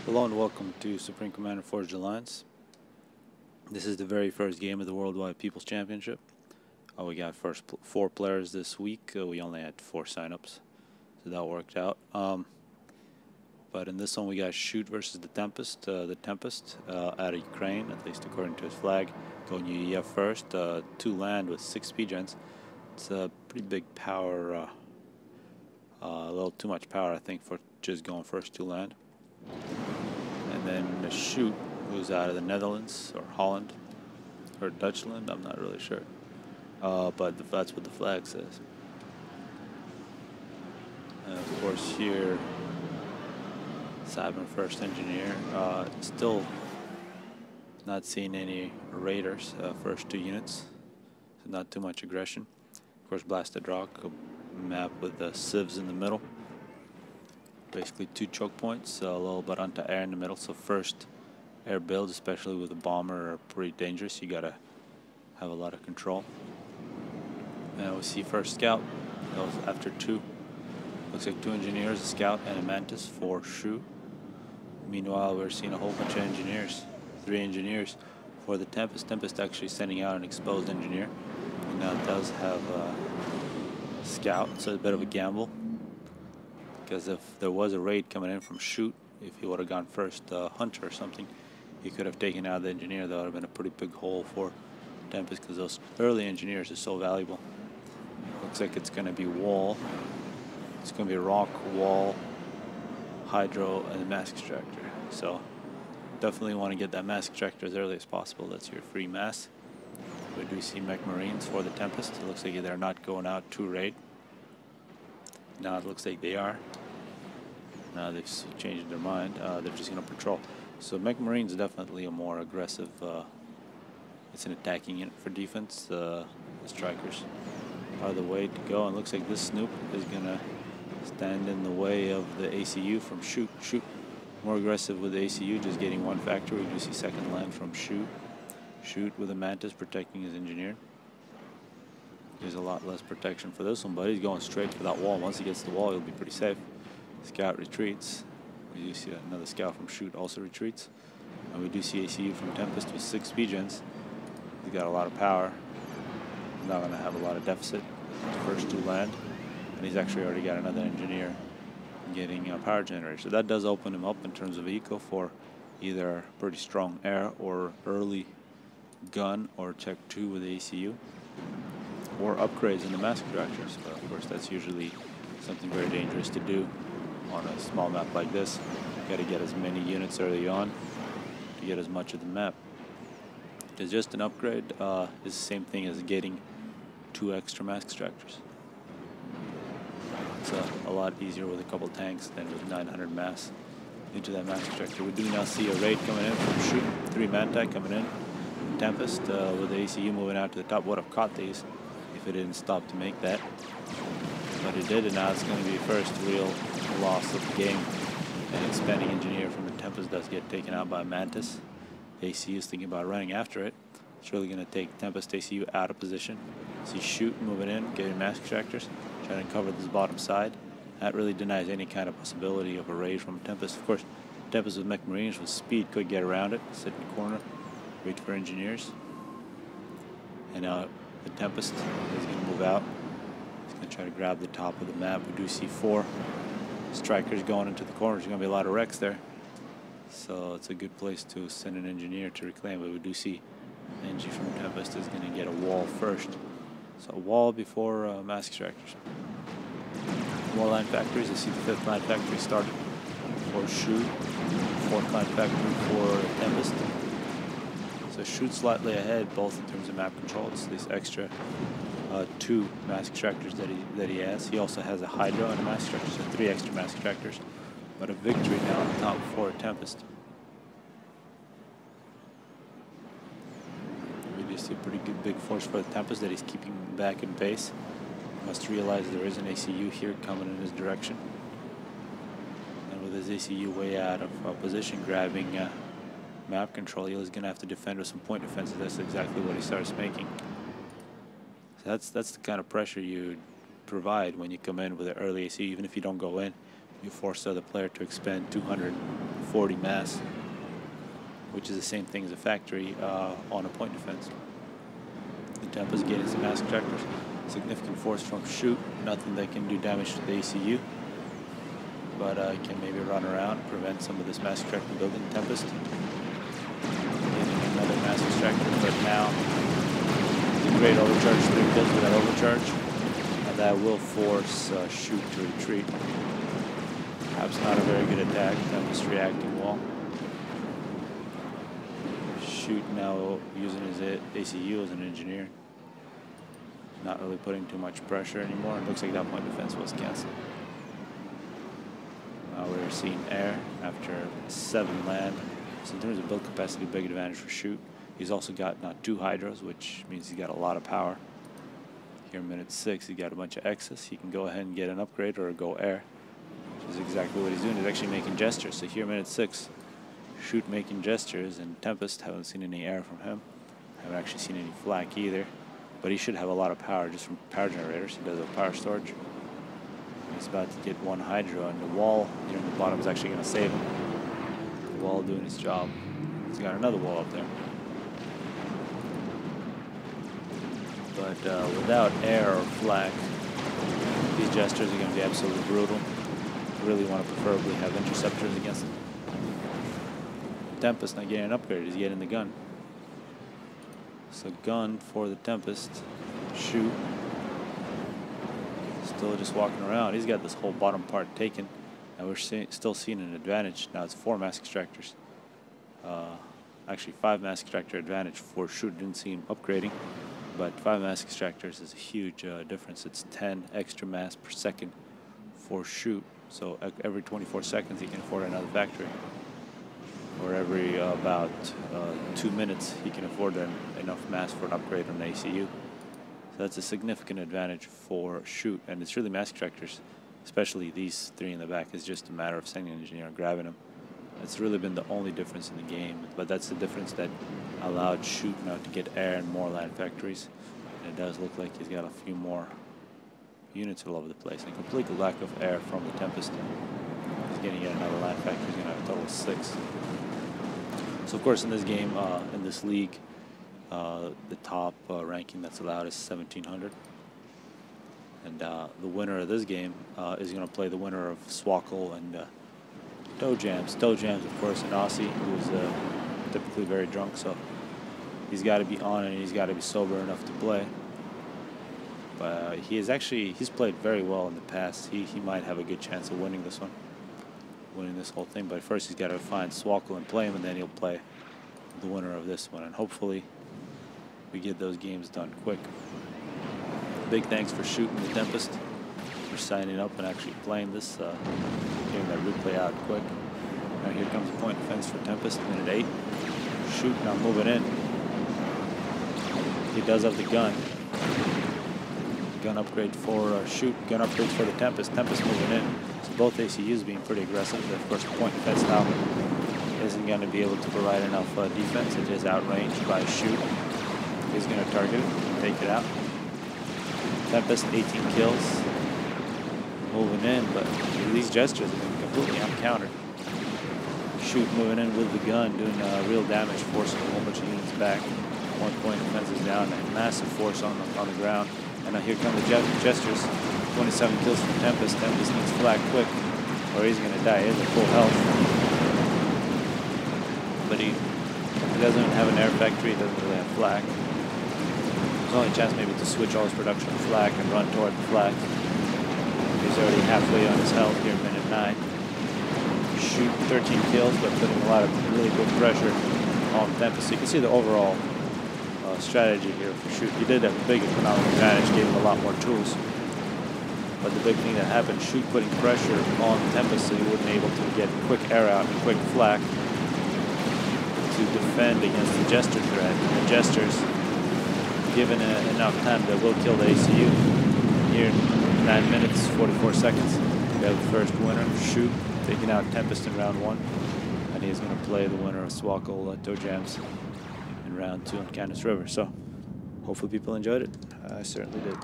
Hello and welcome to Supreme Commander Forged Alliance. This is the very first game of the Worldwide People's Championship. We got first 4 players this week. We only had 4 signups, so that worked out. But in this one we got Shoot versus the Tempest. The Tempest out of Ukraine, at least according to his flag, going UEF first. 2 land with 6 speed gens. It's a pretty big power, a little too much power I think for just going first 2 land. And then the Shoot, who's out of the Netherlands or Holland or Dutchland, I'm not really sure. But that's what the flag says. And of course here, Cyber first engineer. Still not seeing any raiders, first 2 units. So not too much aggression. Of course, Blasted Rock, a map with the civs in the middle. Basically 2 choke points, a little bit anti-air in the middle. So first air builds, especially with a bomber, are pretty dangerous. You gotta have a lot of control. And we see first scout. Goes after 2. Looks like 2 engineers, a scout, and a mantis for Shu. Meanwhile, we're seeing a whole bunch of engineers. 3 engineers for the Tempest. Tempest actually sending out an exposed engineer. And now it does have a scout, so it's a bit of a gamble. Because if there was a raid coming in from Shoot, if he would have gone first Hunter or something, he could have taken out the engineer. That would have been a pretty big hole for Tempest, because those early engineers are so valuable. Looks like it's going to be wall. It's going to be rock, wall, hydro, and a mass extractor. So definitely want to get that mass extractor as early as possible. That's your free mass. We do see mech marines for the Tempest. It looks like they're not going out to raid. Now it looks like they are. Now they've changed their mind. They're just going to patrol. So mech marines is definitely a more aggressive. It's an attacking unit for defense. The strikers are the way to go. And looks like this Snoop is going to stand in the way of the ACU from Shoot. Shoot more aggressive with the ACU, just getting 1 factor. We do see second land from Shoot. Shoot with a mantis protecting his engineer. There's a lot less protection for this one, but he's going straight for that wall. Once he gets to the wall, he'll be pretty safe. Scout retreats. We do see another scout from Shoot also retreats. And we do see ACU from Tempest with 6 speed gens. He's got a lot of power. He's not going to have a lot of deficit. First 2 land. And he's actually already got another engineer getting a power generator. So that does open him up in terms of eco for either pretty strong air or early gun or Tech 2 with ACU. Or upgrades in the mass extractors, but of course that's usually something very dangerous to do on a small map like this. You got to get as many units early on to get as much of the map. Because just an upgrade is the same thing as getting 2 extra mass extractors. It's a lot easier with a couple tanks than with 900 mass into that mass extractor. We do now see a raid coming in from Shoot. 3 Manti coming in. Tempest with the ACU moving out to the top. Would have caught these if it didn't stop to make that, but it did, and now it's going to be first real loss of the game. And expanding engineer from the Tempest does get taken out by Mantis. ACU is thinking about running after it. It's really going to take Tempest ACU out of position. See Shoot moving in, getting mass extractors, trying to cover this bottom side. That really denies any kind of possibility of a raid from Tempest. Of course, Tempest with mech marines with speed could get around it, sit in the corner, wait for engineers, and now the Tempest is going to move out. He's going to try to grab the top of the map. We do see 4 strikers going into the corners. There's going to be a lot of wrecks there. So it's a good place to send an engineer to reclaim. But we do see Engie from Tempest is going to get a wall first. So a wall before mass extractors. More line factories. I see the 5th line factory started for Shoot. 4th line factory for Tempest. So Shoot slightly ahead, both in terms of map control. It's these extra 2 mass extractors that he has. He also has a Hydro and a mass extractor, so 3 extra mass extractors. But a victory now on top for Tempest. We do see a pretty good big force for the Tempest that he's keeping back in base. Must realize there is an ACU here coming in his direction. And with his ACU way out of position, grabbing map control, he's going to have to defend with some point defenses. That's exactly what he starts making. So that's the kind of pressure you provide when you come in with an early AC. Even if you don't go in, you force the other player to expend 200 40 mass, which is the same thing as a factory on a point defense. The Tempest getting some mass extractors, significant force from Shoot, nothing that can do damage to the ACU, but can maybe run around, prevent some of this mass extractor building. Tempest getting another mass extractor, but now the great overcharge, 3 kills with that overcharge, and that will force Shoot to retreat. Perhaps not a very good attack. Tempest reacting well. Shoot now using his ACU as an engineer. Not really putting too much pressure anymore. It looks like that point defense was canceled. Now we're seeing air after 7 land. So in terms of build capacity, big advantage for Shoot. He's also got now 2 Hydras, which means he's got a lot of power. Here in minute 6, he got a bunch of excess. He can go ahead and get an upgrade or go air, which is exactly what he's doing. He's actually making gestures. So here in minute 6, Shoot making gestures, and Tempest, haven't seen any air from him. Haven't actually seen any flak either. But he should have a lot of power just from power generators. He does have power storage. He's about to get 1 Hydra, and the wall here in the bottom is actually going to save him. The wall doing its job. He's got another wall up there. But without air or flak, these gestures are going to be absolutely brutal. Really want to preferably have interceptors against them. Tempest not getting an upgrade, he's getting the gun. So gun for the Tempest. Shoot. Still just walking around. He's got this whole bottom part taken, and we're still seeing an advantage. Now it's 4 mass extractors. Actually 5 mass extractor advantage for Shoot. Didn't see him upgrading, but 5 mass extractors is a huge difference. It's 10 extra mass per second for Shoot. So every 24 seconds he can afford another factory. Or every about 2 minutes he can afford enough mass for an upgrade on the ACU. So that's a significant advantage for Shoot, and it's really mass extractors, especially these 3 in the back. It's just a matter of sending an engineer and grabbing them. It's really been the only difference in the game, but that's the difference that allowed Shoot now to get air and more land factories. And it does look like he's got a few more units all over the place, and a complete lack of air from the Tempest. He's getting yet another land factory. He's going to have a total of 6. So of course in this game, in this league, the top ranking that's allowed is 1700. And the winner of this game is going to play the winner of Swackle and ToeJams. ToeJams, of course, an Aussie who's typically very drunk, so he's got to be on and he's got to be sober enough to play. But he's played very well in the past. He might have a good chance of winning this one. Winning this whole thing, but first he's got to find Swackle and play him, and then he'll play the winner of this one, and hopefully we get those games done quick. Big thanks for Shoot and the Tempest for signing up and actually playing this, getting that replay out quick. Now here comes a point defense for Tempest, minute 8. Shoot now moving in. He does have the gun. Gun upgrade for Shoot, gun upgrade for the Tempest. Tempest moving in. So both ACUs being pretty aggressive. The first point defense now isn't going to be able to provide enough defense. It is outranged by Shoot. He's going to target it, take it out. Tempest 18 kills. Moving in, but these gestures have been completely uncountered. Shoot moving in with the gun, doing real damage, forcing a whole bunch of units back. 1 point defense is down, and massive force on the ground. And now here come the gestures. 27 kills from Tempest. Tempest needs flak quick, or he's going to die. He has a full health. But he doesn't have an air factory, he doesn't really have flak. There's only a chance maybe to switch all his production to flak and run toward the flak. He's already halfway on his health here, minute 9. Shoot 13 kills, but putting a lot of really good pressure on Tempest. So you can see the overall strategy here for Shoot. He did have a big economic advantage, gave him a lot more tools. But the big thing that happened, Shoot putting pressure on Tempest so he wasn't able to get quick air out and quick flak to defend against the Jester threat. And the Jesters, given enough time, that will kill the ACU. Here, 9 minutes, 44 seconds. We have the first winner, Shoot, taking out Tempest in round 1. And he's going to play the winner of Swackle, ToeJams, in round 2 on Canis River. So, hopefully people enjoyed it. I certainly did.